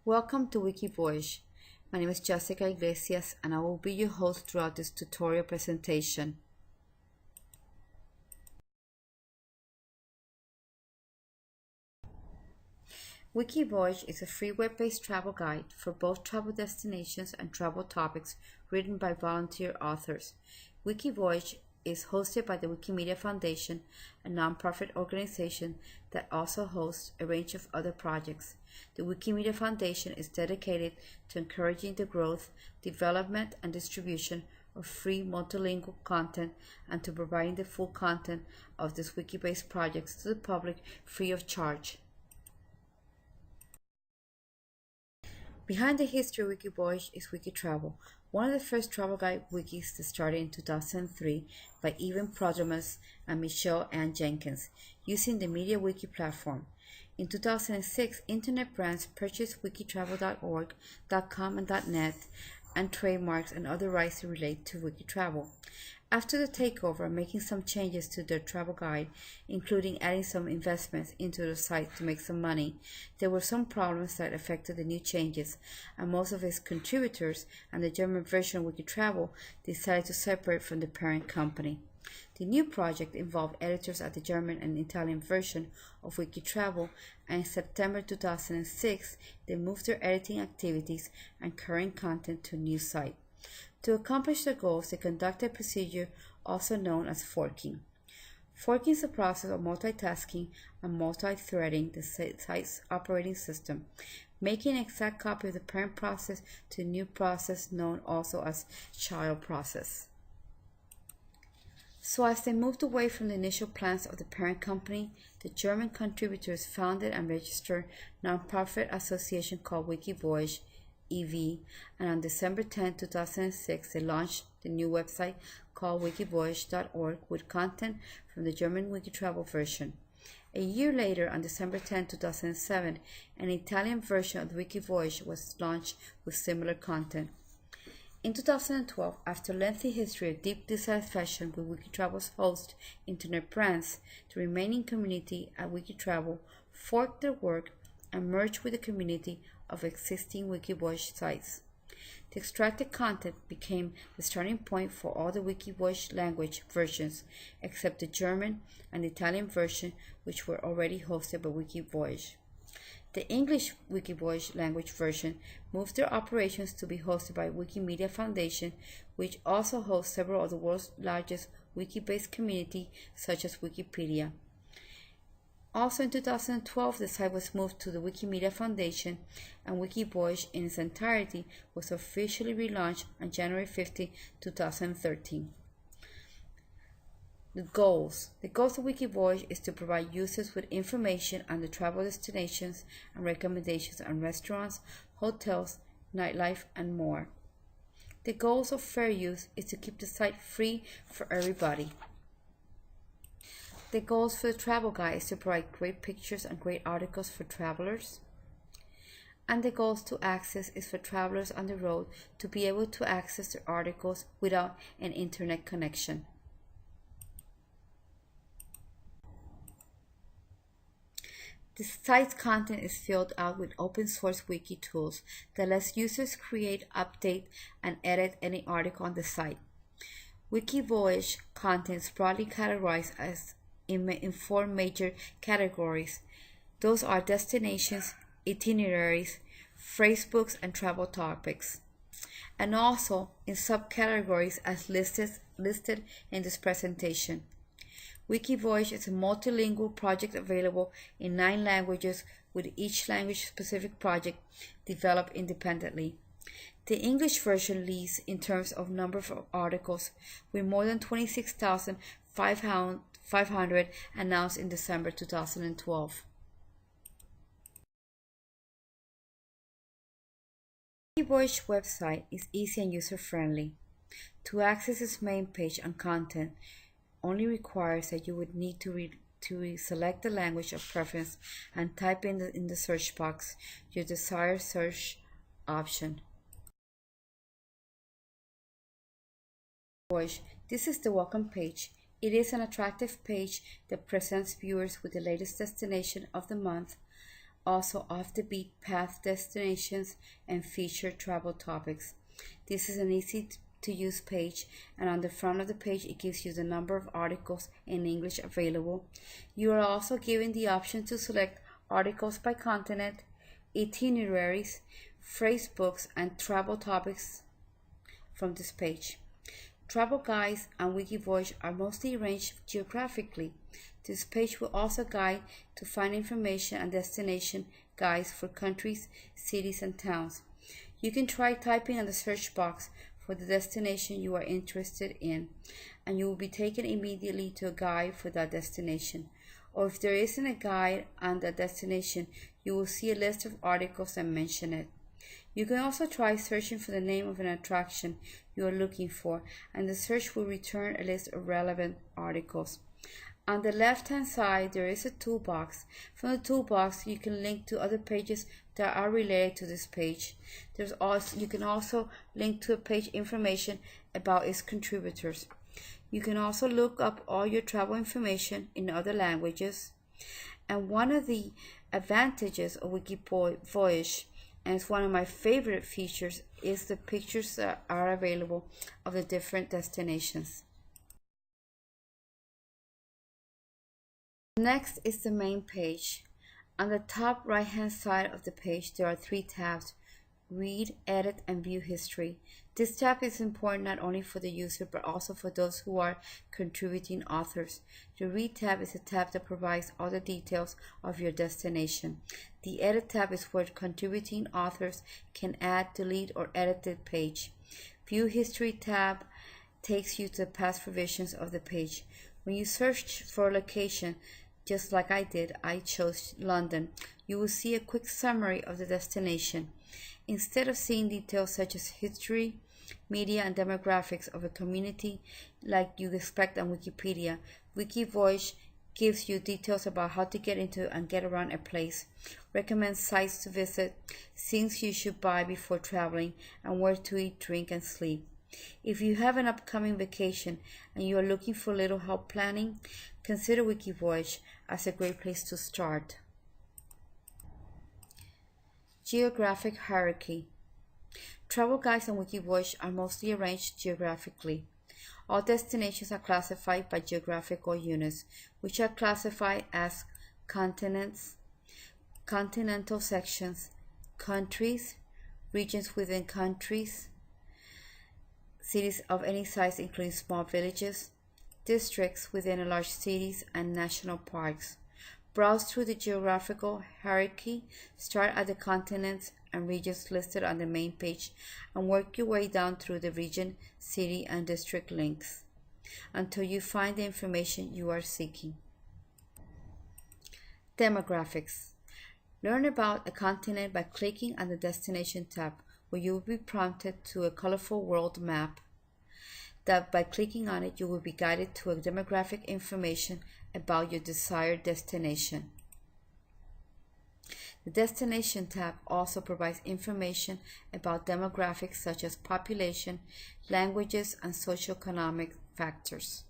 Welcome to Wikivoyage. My name is Jessica Iglesias and I will be your host throughout this tutorial presentation. Wikivoyage is a free web-based travel guide for both travel destinations and travel topics written by volunteer authors. Wikivoyage is hosted by the Wikimedia Foundation, a nonprofit organization that also hosts a range of other projects. The Wikimedia Foundation is dedicated to encouraging the growth, development, and distribution of free multilingual content and to providing the full content of these wiki-based projects to the public free of charge. Behind the history of Wikivoyage is Wikitravel, one of the first travel guide wikis that started in 2003 by Evan Prodromos and Michelle Ann Jenkins, using the MediaWiki platform. In 2006, internet brands purchased wikitravel.org, .com, and .net, and trademarks and other rights to relate to Wikitravel. After the takeover, making some changes to their travel guide, including adding some investments into the site to make some money, there were some problems that affected the new changes, and most of its contributors and the German version of Wikitravel decided to separate from the parent company. The new project involved editors at the German and Italian version of Wikitravel, and in September 2006, they moved their editing activities and current content to a new site. To accomplish their goals, they conducted a procedure also known as forking. Forking is a process of multitasking and multi-threading the site's operating system, making an exact copy of the parent process to a new process known also as child process. So as they moved away from the initial plans of the parent company, the German contributors founded and registered a nonprofit association called Wikivoyage EV, and on December 10, 2006, they launched the new website called wikivoyage.org with content from the German Wikitravel version. A year later, on December 10, 2007, an Italian version of the Wikivoyage was launched with similar content. In 2012, after a lengthy history of deep dissatisfaction with Wikitravel's host internet brands, the remaining community at Wikitravel forked their work and merged with the community of existing Wikivoyage sites. The extracted content became the starting point for all the Wikivoyage language versions except the German and Italian version, which were already hosted by Wikivoyage. The English Wikivoyage language version moved their operations to be hosted by Wikimedia Foundation, which also hosts several of the world's largest wiki-based communities such as Wikipedia. Also in 2012, the site was moved to the Wikimedia Foundation, and Wikivoyage in its entirety was officially relaunched on January 15, 2013. The goals of Wikivoyage is to provide users with information on the travel destinations and recommendations on restaurants, hotels, nightlife, and more. The goals of fair use is to keep the site free for everybody. The goals for the travel guide is to provide great pictures and great articles for travelers. And the goals to access is for travelers on the road to be able to access the articles without an internet connection. The site's content is filled out with open source wiki tools that lets users create, update, and edit any article on the site. Wikivoyage content is broadly categorized as in four major categories. Those are destinations, itineraries, phrasebooks, and travel topics, and also in subcategories as listed in this presentation. Wikivoyage is a multilingual project available in 9 languages, with each language-specific project developed independently. The English version leads in terms of number of articles, with more than 26,500 announced in December 2012. The Wikivoyage website is easy and user-friendly. To access its main page and content only requires that you would need to select the language of preference and type in the search box your desired search option. This is the welcome page. It is an attractive page that presents viewers with the latest destination of the month, also off the beat path destinations, and featured travel topics. This is an easy to use page, and on the front of the page it gives you the number of articles in English available. You are also given the option to select articles by continent, itineraries, phrase books, and travel topics from this page. Travel guides and Wikivoyage are mostly arranged geographically. This page will also guide to find information and destination guides for countries, cities, and towns. You can try typing in the search box for the destination you are interested in, and you will be taken immediately to a guide for that destination. Or if there isn't a guide on that destination, you will see a list of articles that mention it. You can also try searching for the name of an attraction you are looking for, and the search will return a list of relevant articles. On the left-hand side, there is a toolbox. From the toolbox, you can link to other pages that are related to this page. You can also link to a page information about its contributors. You can also look up all your travel information in other languages. And one of the advantages of Wikivoyage, and it's one of my favorite features, is the pictures that are available of the different destinations. Next is the main page. On the top right hand side of the page there are three tabs: Read, Edit, and View History. This tab is important not only for the user but also for those who are contributing authors. The Read tab is a tab that provides all the details of your destination. The Edit tab is where contributing authors can add, delete, or edit the page. View History tab takes you to the past revisions of the page. When you search for a location, just like I did, I chose London, you will see a quick summary of the destination. Instead of seeing details such as history, media, and demographics of a community like you expect on Wikipedia, Wikivoyage gives you details about how to get into and get around a place, recommends sites to visit, things you should buy before traveling, and where to eat, drink, and sleep. If you have an upcoming vacation and you are looking for a little help planning, consider Wikivoyage as a great place to start. Geographic hierarchy. Travel guides on Wikivoyage are mostly arranged geographically. All destinations are classified by geographical units, which are classified as continents, continental sections, countries, regions within countries, cities of any size including small villages, districts within large cities, and national parks. Browse through the geographical hierarchy, start at the continents and regions listed on the main page, and work your way down through the region, city, and district links until you find the information you are seeking. Demographics. Learn about a continent by clicking on the Destination tab, where you will be prompted to a colorful world map. That by clicking on it, you will be guided to a demographic information about your desired destination. The Destination tab also provides information about demographics such as population, languages, and socioeconomic factors.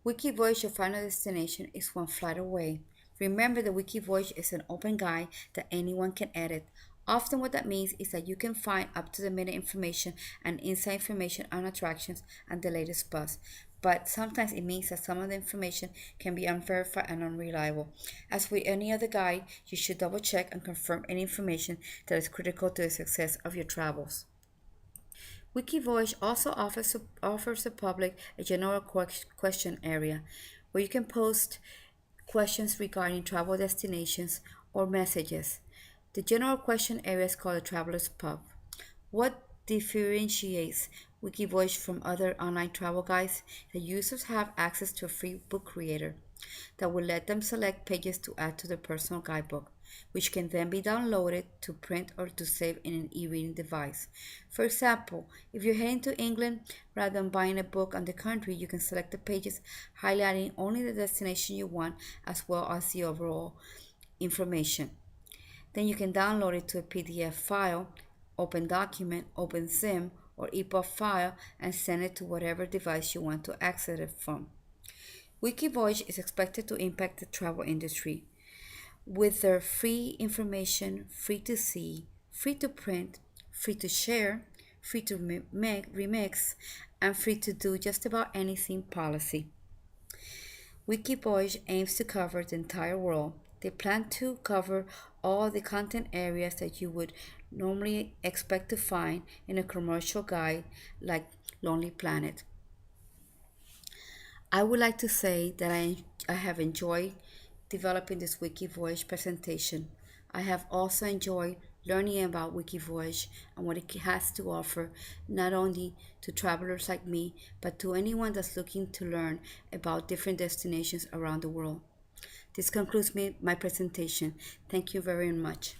Wikivoyage, your final destination, is one flight away. Remember that Wikivoyage is an open guide that anyone can edit. Often what that means is that you can find up-to-the-minute information and inside information on attractions and the latest buzz. But sometimes it means that some of the information can be unverified and unreliable. As with any other guide, you should double check and confirm any information that is critical to the success of your travels. Wikivoyage also offers the public a general question area where you can post questions regarding travel destinations or messages. The general question area is called a Traveler's Pub. What differentiates Wikivoyage from other online travel guides? The users have access to a free book creator that will let them select pages to add to their personal guidebook, which can then be downloaded to print or to save in an e-reading device. For example, if you're heading to England, rather than buying a book on the country, you can select the pages highlighting only the destination you want as well as the overall information. Then you can download it to a PDF file, open document, open zip, or EPUB file, and send it to whatever device you want to access it from. Wikivoyage is expected to impact the travel industry with their free information, free to see, free to print, free to share, free to remix, and free to do just about anything policy. Wikivoyage aims to cover the entire world. They plan to cover all the content areas that you would normally expect to find in a commercial guide like Lonely Planet. I would like to say that I have enjoyed developing this Wikivoyage presentation. I have also enjoyed learning about Wikivoyage and what it has to offer, not only to travelers like me, but to anyone that's looking to learn about different destinations around the world. This concludes my presentation. Thank you very much.